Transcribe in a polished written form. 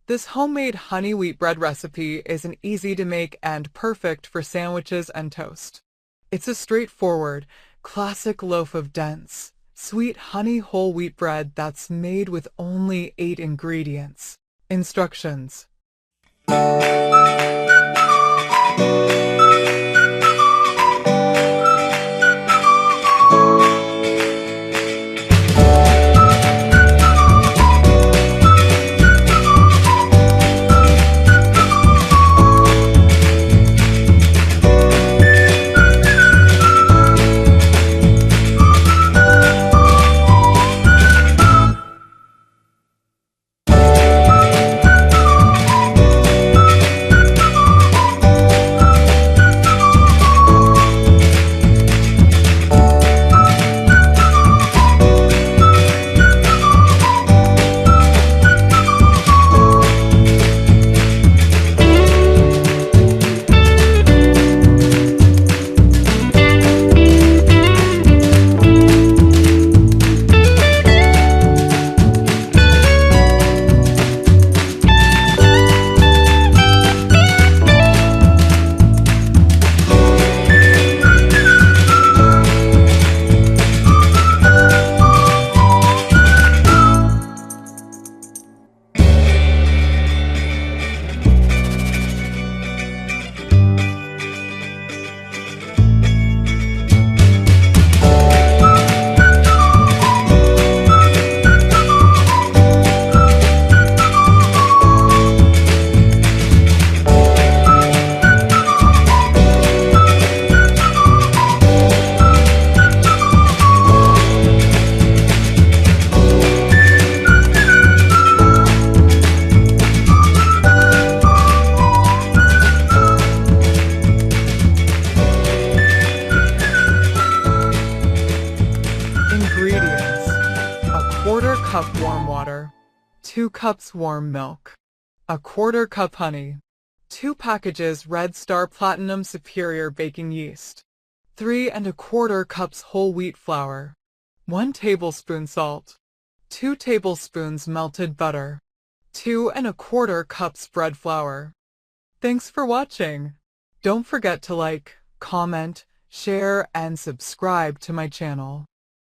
This homemade honey wheat bread recipe is an easy to make and perfect for sandwiches and toast. It's a straightforward, classic loaf of dense, sweet honey whole wheat bread that's made with only 8 ingredients. Instructions. Ingredients: a quarter cup warm water, 2 cups warm milk, a quarter cup honey, 2 packages Red Star Platinum Superior baking yeast, 3 1/4 cups whole wheat flour, 1 tablespoon salt, 2 tablespoons melted butter, 2 1/4 cups bread flour. Thanks for watching. Don't forget to like, comment, share, and subscribe to my channel.